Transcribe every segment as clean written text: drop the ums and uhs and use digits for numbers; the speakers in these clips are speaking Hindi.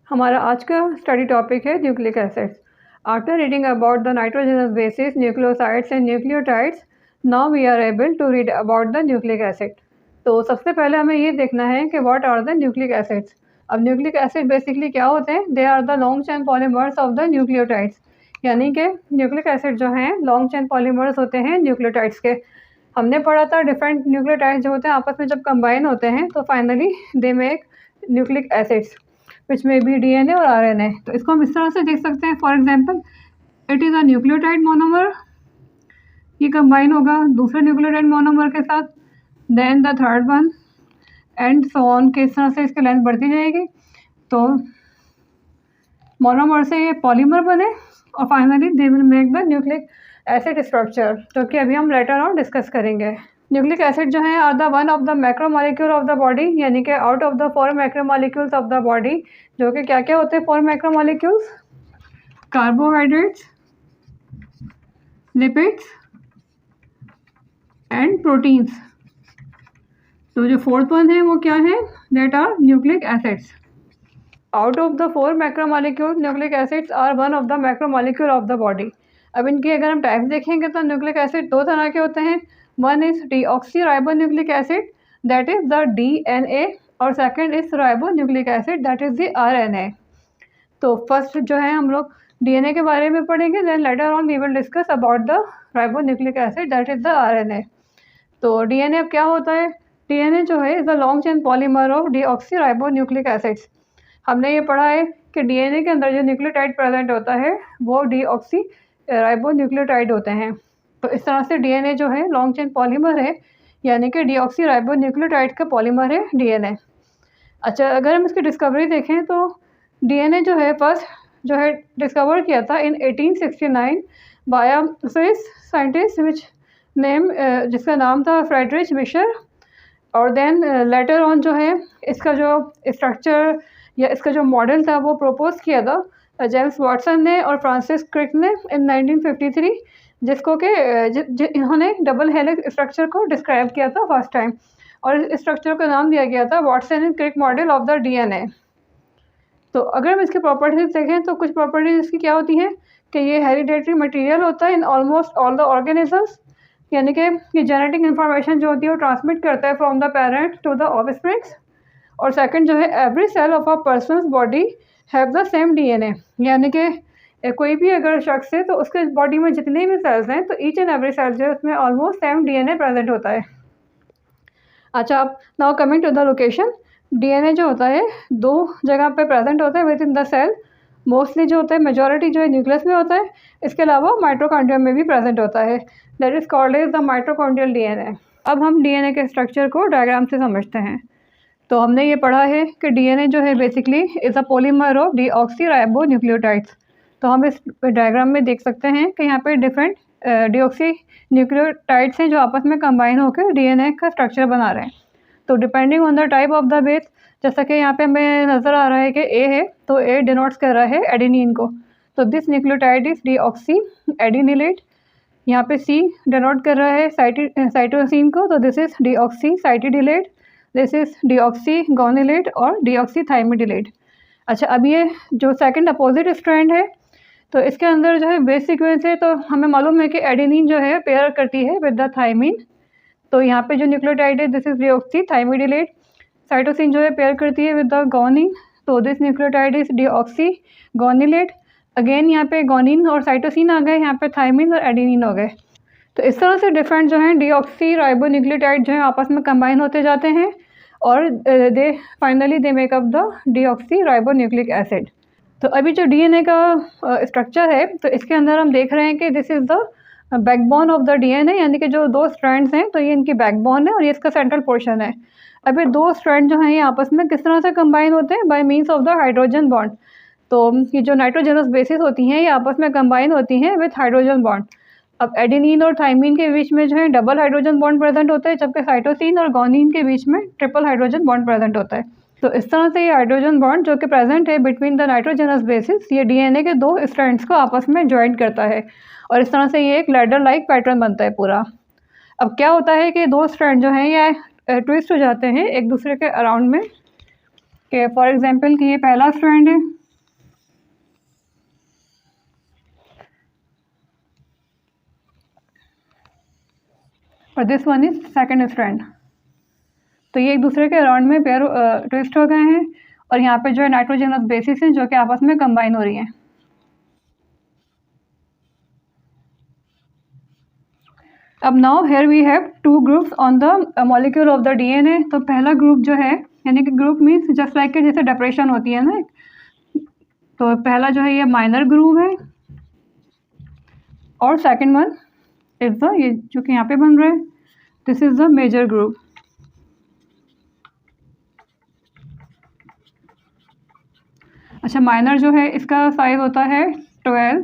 हमारा आज का स्टडी टॉपिक है nucleic acids. After reading about the nitrogenous bases, nucleosides and nucleotides, now we are able to read about the nucleic acid. तो सबसे पहले हमें ये देखना है कि what are the nucleic acids. अब न्यूक्लिक एसिड बेसिकली क्या होते हैं? They are the long chain polymers of the nucleotides. यानी कि न्यूक्लिक एसिड जो हैं लॉन्ग चेन पॉलीमर्स होते हैं न्यूक्लियोटाइड्स के। हमने पढ़ा था डिफरेंट न्यूक्लियोटाइड्स जो होते हैं आपस में जब कंबाइन होते हैं तो finally they make nucleic acids विच में बी डीएनए और आरएनए। तो इसको हम इस तरह से देख सकते हैं। For example, it is a nucleotide monomer, ये कंबाइन होगा दूसरे न्यूक्लियोटाइड मोनोमर के साथ, then the third one and so on के इस तरह से इसकी लेंथ बढ़ती जाएगी। तो मोनोमर से ये पॉलीमर बने और finally they will make the nucleic acid structure, जो कि अभी हम लेटर ऑन डिस्कस करेंगे। न्यूक्लिक एसिड जो है are the one of the macromolecule of the body, यानी कि out of the 4 macromolecules of the body, जो कि क्या क्या होते हैं 4 macromolecules? Carbohydrates, lipids and proteins. तो जो फोर्थ वन है वो क्या है? That are nucleic acids. Out of the 4 macromolecule, nucleic acids are one of the macromolecule of the body. अब इनकी अगर हम टाइप्स देखेंगे तो न्यूक्लिक एसिड दो तरह के होते हैं। One is deoxyribonucleic acid, that is the DNA, और second is ribonucleic acid, that is the RNA. तो फर्स्ट जो है हम लोग डीएनए के बारे में पढ़ेंगे, then later on we will discuss about the ribonucleic acid, that is the RNA. तो डीएनए अब क्या होता है? डीएनए जो है is the long chain polymer of deoxyribonucleic acids. हमने ये पढ़ा है कि डीएनए के अंदर जो न्यूक्लियोटाइड प्रेजेंट होता है वो डीऑक्सी राइबोन्यूक्लियोटाइड होते हैं। तो इस तरह से डीएनए जो है लॉन्ग चेन पॉलीमर है, यानी कि डीऑक्सीराइबोन्यूक्लियोटाइड का पॉलीमर है डीएनए। अच्छा, अगर हम इसकी डिस्कवरी देखें तो डीएनए जो है फर्स्ट जो है डिस्कवर किया था in 1869 by a Swiss scientist which name जिसका नाम था फ्रेडरिच मिशर। और देन लेटर ऑन जो है इसका जो स्ट्रक्चर या इसका जो मॉडल था वो प्रपोज किया था जेम्स वाटसन ने और फ्रांसिस क्रिक ने इन 1953, जिसको कि इन्होंने डबल हेलिक्स स्ट्रक्चर को डिस्क्राइब किया था फर्स्ट टाइम, और इस स्ट्रक्चर का नाम दिया गया था Watson and Crick model of the DNA. तो अगर हम इसकी प्रॉपर्टीज देखें तो कुछ प्रॉपर्टीज इसकी क्या होती हैं कि ये हेरिडेटरी मटेरियल होता है in almost all the organisms, यानी कि ये जेनेटिक इन्फॉर्मेशन जो होती है वो ट्रांसमिट करता है from the parent to the offsprings. और सेकंड जो है every cell of a person's body have the same DNA, यानी कि कोई भी अगर शख्स है तो उसके बॉडी में जितने भी सेल्स हैं तो ईच एंड एवरी सेल जो है उसमें ऑलमोस्ट सेम डीएनए प्रेजेंट होता है। अच्छा, अब now coming to the location, DNA जो होता है दो जगह पे प्रेजेंट होता है within the cell. Mostly जो होता है मेजॉरिटी जो है न्यूक्लियस में होता है, इसके अलावा माइटोकॉन्ड्रिया में भी प्रेजेंट होता है, that is called as the mitochondrial DNA. अब हम डीएनए के स्ट्रक्चर को डायग्राम से समझते हैं। तो हमने ये पढ़ा है कि डीएनए जो है basically is a polymer of deoxyribonucleotides. तो हम इस डायग्राम में देख सकते हैं कि यहाँ पे डिफरेंट डीऑक्सी न्यूक्लियोटाइड्स हैं जो आपस में कंबाइन होकर डीएनए का स्ट्रक्चर बना रहे हैं। तो depending on the type of the base, जैसा कि यहाँ पे हमें नज़र आ रहा है कि ए है तो ए डिनोट्स कर रहा है एडेनिन को, तो दिस न्यूक्लियोटाइड इज डीऑक्सी एडिनिलेट। यहाँ पे सी डिनोट कर रहा है साइटोसिन को, तो this is deoxy cytidylate, this is deoxy guanylate और डीऑक्सी थाइमिडिलेट। अच्छा, अब ये जो सेकंड अपोजिट स्ट्रैंड है तो इसके अंदर जो है बेस सीक्वेंस है, तो हमें मालूम है कि एडेनिन जो है पेयर करती है विद द थाइमिन। तो यहाँ पे जो न्यूक्लियोटाइड है this is deoxy thymidylate. Cytosine जो है पेयर करती है विद द गोनिन, तो this nucleotide is deoxy guanylate. Again यहाँ पे गोनिन और साइटोसिन आ गए, यहाँ पे थाइमिन और एडेनिन हो गए। तो इस तरह से डिफरेंट जो हैं डीऑक्सी राइबोन्यूक्लियोटाइड जो हैं आपस में कंबाइन होते जाते हैं और they finally they make up the deoxy ribonucleic acid. तो अभी जो डीएनए का स्ट्रक्चर है तो इसके अंदर हम देख रहे हैं कि this is the backbone of the DNA, यानी कि जो दो स्ट्रैंड्स हैं तो ये इनकी बैकबोन है और ये इसका सेंट्रल पोर्शन है। अभी दो स्ट्रैंड जो हैं ये आपस में किस तरह से कंबाइन होते हैं? By means of the hydrogen bond. तो ये जो नाइट्रोजनस बेसिस होती हैं ये आपस में कंबाइन होती हैं विथ हाइड्रोजन बॉन्ड। अब एडेनिन और थाइमिन के बीच में जो है डबल हाइड्रोजन बॉन्ड प्रेजेंट होता है, जबकि साइटोसिन और गोनिन के बीच में ट्रिपल हाइड्रोजन बॉन्ड प्रेजेंट होता है। तो इस तरह से ये हाइड्रोजन बॉन्ड जो कि प्रेजेंट है बिटवीन द नाइट्रोजनस बेसिस, ये डीएनए के दो स्ट्रैंड्स को आपस में ज्वाइन करता है और इस तरह से ये एक लैडर लाइक पैटर्न बनता है पूरा। अब क्या होता है कि दो स्ट्रैंड जो हैं ये ट्विस्ट हो जाते हैं एक दूसरे के अराउंड में, कि फॉर एग्जांपल कि ये पहला स्ट्रैंड है और this one is second strand. तो ये एक दूसरे के अराउंड में पेयर ट्विस्ट हो गए हैं और यहाँ पे जो है नाइट्रोजनस बेसिस हैं जो कि आपस में कंबाइन हो रही हैं। अब now here we have two groups on the molecule of the DNA. तो पहला ग्रुप जो है, यानी कि ग्रुप मीन्स जस्ट लाइक के जैसे डेप्रेशन होती है ना, तो पहला जो है ये माइनर ग्रुप है और सेकंड वन इज द, ये जो कि यहाँ पे बन रहा है, this is the major group. अच्छा, माइनर जो है इसका साइज होता है 12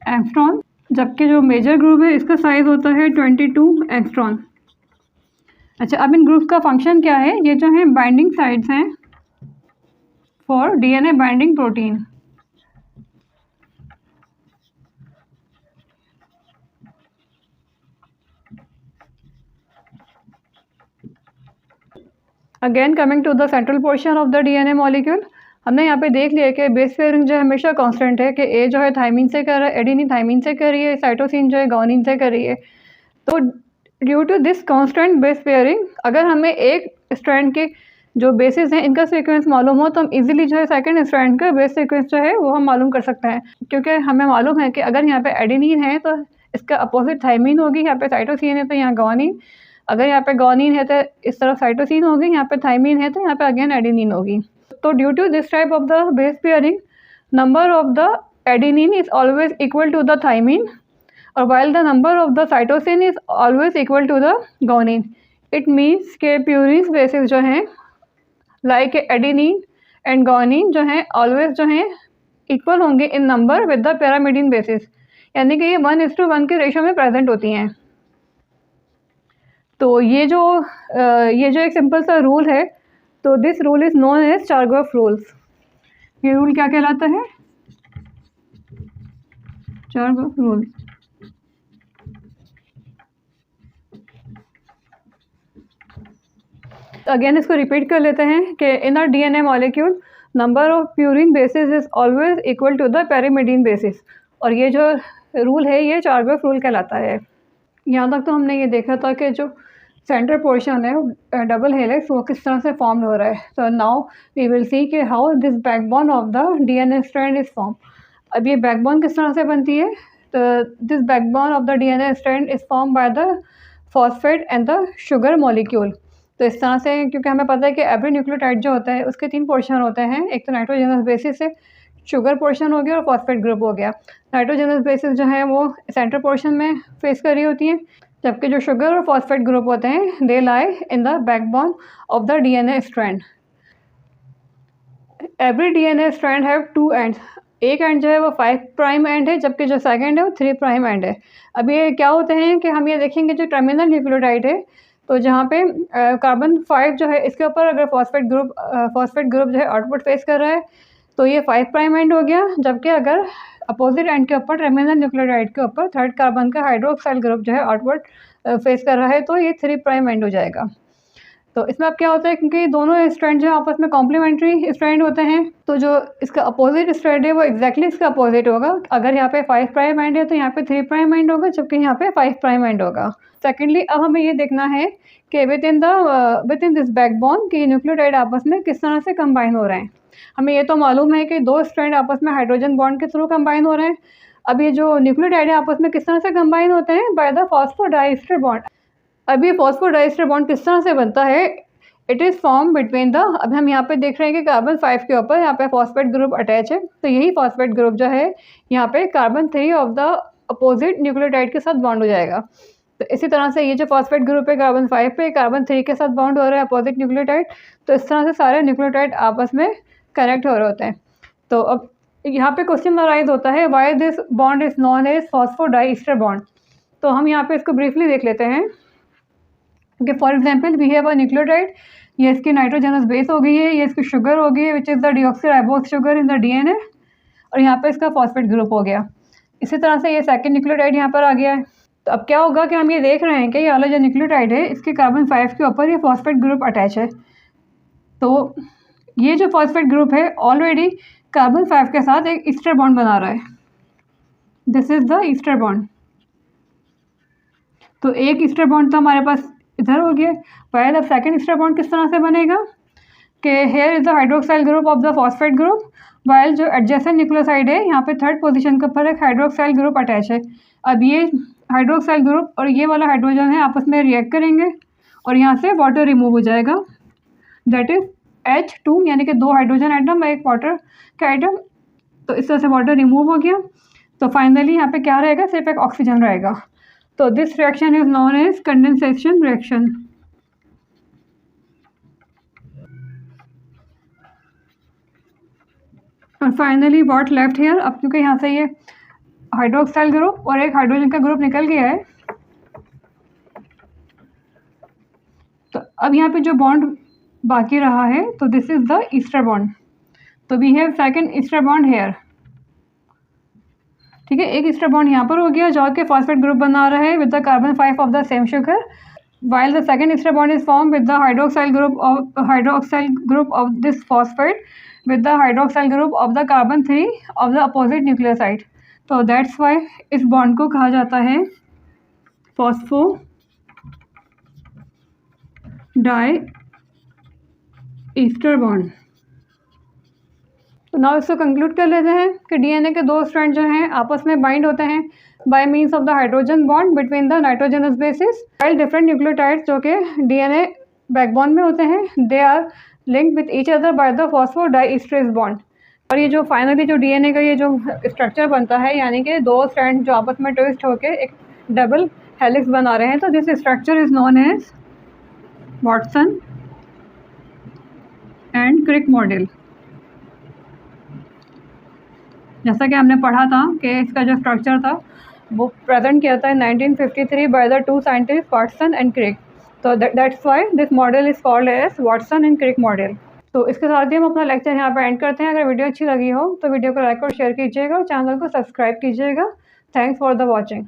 एंगस्ट्रॉन, जबकि जो मेजर ग्रुप है इसका साइज होता है 22 एंगस्ट्रॉन। अच्छा, अब इन ग्रुप का फंक्शन क्या है? ये जो है बाइंडिंग साइट्स हैं for DNA binding protein. Again coming to the central portion of the DNA molecule, हमने यहाँ पे देख लिया कि बेस पेयरिंग जो है हमेशा कांस्टेंट है, कि ए जो है थाइमिन से कर रहा है, एडेनिन थाइमिन से कर रही है, साइटोसिन जो है गुआनिन से कर रही है। तो due to this constant base pairing, अगर हमें एक स्ट्रैंड के जो बेसिस हैं इनका सीक्वेंस मालूम हो तो हम इजीली जो है सेकंड स्ट्रैंड का बेस सीक्वेंस जो है वो हम मालूम कर सकते हैं, क्योंकि हमें मालूम है कि अगर यहाँ पे एडेनिन है तो इसका अपोजिट थाइमिन होगी, यहाँ पे साइटोसिन है तो यहाँ गुआनिन, अगर यहाँ पे गुआनिन है तो इस तरफ साइटोसिन होगी, यहाँ पे थाइमिन है तो यहाँ पे अगेन एडेनिन होगी। तो due to this type of the base pairing, number of the adenine is always equal to the thymine और while the number of the cytosine is always equal to the guanine. It means के प्यूरिन बेसिस जो हैं लाइक एडेनिन एंड गुआनिन जो हैं ऑलवेज जो हैं इक्वल होंगे इन number with the pyrimidine bases, यानी कि ये 1:1 के रेशो में प्रेजेंट होती हैं। तो ये जो एक सिंपल सा रूल है, तो this rule is known as Chargaff rules. ये रूल क्या कहलाता है? Chargaff rule. अगेन इसको रिपीट कर लेते हैं कि in a DNA molecule number of purine bases is always equal to the pyrimidine bases, और ये जो रूल है ये चारगॉफ रूल कहलाता है। यहाँ तक तो हमने ये देखा था कि जो सेंटर पोर्शन है डबल हेलिक्स वो किस तरह से फॉर्म हो रहा है। तो नाउ वी विल सी कि how this backbone of the DNA strand is form. अब ये बैकबोन किस तरह से बनती है? तो this backbone of the DNA strand is form by the phosphate and the sugar molecule. तो इस तरह से, क्योंकि हमें पता है कि एवरी न्यूक्लियोटाइड जो होता है उसके 3 पोर्शन होते हैं, एक तो नाइट्रोजनस बेसिस है, शुगर पोर्शन हो गया और फॉस्फेट ग्रुप हो गया। नाइट्रोजनस बेसिस जो है वो सेंटर पोर्शन में फेस कर रही होती हैं, जबकि जो शुगर और फॉस्फेट ग्रुप होते हैं they lie in the backbone of the DNA strand. Every DNA strand have 2 ends. एक एंड जो है वो 5 प्राइम एंड है, जबकि जो सेकंड है वो 3 प्राइम एंड है। अब ये क्या होते हैं कि हम ये देखेंगे जो टर्मिनल न्यूक्लियोटाइड है, तो जहाँ पे कार्बन 5 जो है इसके ऊपर अगर फॉस्फेट ग्रुप जो है आउटपुट फेस कर रहा है तो ये 5 प्राइम एंड हो गया, जबकि अगर अपोजिट एंड के ऊपर टर्मिनल न्यूक्लियोटाइड के ऊपर 3rd कार्बन का हाइड्रोक्साइल ग्रुप जो है आउटपुट फेस कर रहा है तो ये 3 प्राइम एंड हो जाएगा। तो इसमें अब क्या होता है, क्योंकि दोनों स्ट्रैंड जो आपस में कॉम्प्लीमेंट्री स्ट्रैंड होते हैं, तो जो इसका अपोजिट स्ट्रैंड है वो एग्जैक्टली इसका अपोजिट होगा। अगर यहाँ पे 5 प्राइम एंड है तो यहाँ पे 3 प्राइम एंड होगा, जबकि यहाँ पे 5 प्राइम एंड होगा। सेकेंडली, अब हमें ये देखना है कि विद इन दिस बैकबोन कि न्यूक्लियोटाइड आपस में किस तरह से कंबाइन हो रहे हैं। हमें ये तो मालूम है कि 2 स्ट्रैंड आपस में हाइड्रोजन बॉन्ड के थ्रू कंबाइन हो रहे हैं। अब ये जो न्यूक्लियोटाइड है आपस में किस तरह से कंबाइन होते हैं? By the phosphodiester bond. अब ये फॉस्फोडाइएस्टर बॉन्ड किस तरह से बनता है? It is form between the, अब हम यहाँ पे देख रहे हैं कि कार्बन 5 के ऊपर यहाँ पे फॉस्फेट ग्रुप अटैच है, तो यही फॉस्फेट ग्रुप जो है यहाँ पे carbon 3 of the opposite nucleotide के साथ बॉन्ड हो जाएगा। तो इसी तरह से ये जो फॉस्फेट ग्रुप है कार्बन 5 पे कार्बन 3 के साथ बॉन्ड हो रहा है अपोजिट न्यूक्लियोटाइड, तो इस तरह से सारे न्यूक्लियोटाइड आपस में कनेक्ट हो रहे होते हैं। तो अब यहाँ पे क्वेश्चन अराइज होता है, why this bond is known as phosphodiester bond. तो हम यहाँ पे इसको ब्रीफली देख लेते हैं कि for example we have a nucleotide, ये इसकी नाइट्रोजनस बेस हो गई है, ये इसकी शुगर हो गई है which is the deoxyribose sugar in the DNA, और यहाँ पे इसका फॉस्फेट ग्रुप हो गया। इसी तरह से ये सेकंड न्यूक्लियोटाइड यहाँ पर आ गया है। तो अब क्या होगा कि हम ये देख रहे हैं कि ये वाला जो न्यूक्लियोटाइड है इसके कार्बन 5 के ऊपर ये फॉस्फेट ग्रुप अटैच है। तो ये जो फॉस्फेट ग्रुप है ऑलरेडी कार्बन 5 के साथ एक ईस्टर बॉन्ड बना रहा है। This is the ester bond. तो एक ईस्टर बॉन्ड तो हमारे पास इधर हो गया। वाइल अब सेकंड ईस्टर बॉन्ड किस तरह से बनेगा कि here is the hydroxyl group of the phosphate group, while जो एडजेसेंट न्यूक्लियोसाइड है यहाँ पे थर्ड पोजीशन के ऊपर एक हाइड्रोक्साइल ग्रुप अटैच है। अब ये हाइड्रोक्साइल ग्रुप और ये वाला हाइड्रोजन है आपस में रिएक्ट करेंगे और यहाँ से वाटर रिमूव हो जाएगा, दैट इज H2, यानी कि 2 हाइड्रोजन आइटम एक वाटर का आइटम। तो इस तरह से वाटर रिमूव हो गया। तो फाइनली यहाँ पे क्या रहेगा, सिर्फ एक ऑक्सीजन रहेगा। तो this reaction is known as condensation reaction. और फाइनली व्हाट लेफ्ट हियर, अब क्योंकि यहाँ से ये हाइड्रोक्साइल ग्रुप और एक हाइड्रोजन का ग्रुप निकल गया है, तो अब यहाँ पे जो बॉन्ड बाकी रहा है तो this is the ester bond. तो we have second ester bond here, ठीक है। एक ईस्टर बॉन्ड यहाँ पर हो गया जो कि फॉस्फेट ग्रुप बना रहा है with the carbon 5 of the same sugar, while the second ester bond is formed with the hydroxyl group of this phosphate with the hydroxyl group of the carbon 3 of the opposite nucleoside। तो that's why इस बॉन्ड को कहा जाता है फॉस्फो डाई ईस्टर बॉन्ड। तो नाउ इसको कंक्लूड कर लेते हैं कि डीएनए के 2 स्ट्रैंड जो हैं आपस में बाइंड होते हैं by means of the hydrogen bond between the nitrogenous bases, while different nucleotides जो कि डीएनए बैकबोन में होते हैं they are linked with each other by the phosphodiester bond. और ये जो फाइनली जो डीएनए का ये जो स्ट्रक्चर बनता है यानी कि 2 स्ट्रैंड जो आपस में ट्विस्ट होकर एक डबल हेलिक्स बना रहे हैं, तो this structure is known as Watson and Crick model. जैसा कि हमने पढ़ा था कि इसका जो स्ट्रक्चर था वो प्रेजेंट किया था 1953 by the 2 scientist Watson and Crick. तो that's why this model is called as Watson and Crick model. तो इसके साथ ही हम अपना लेक्चर यहाँ पर एंड करते हैं। अगर वीडियो अच्छी लगी हो तो वीडियो को लाइक और शेयर कीजिएगा और चैनल को सब्सक्राइब कीजिएगा। Thanks for the watching.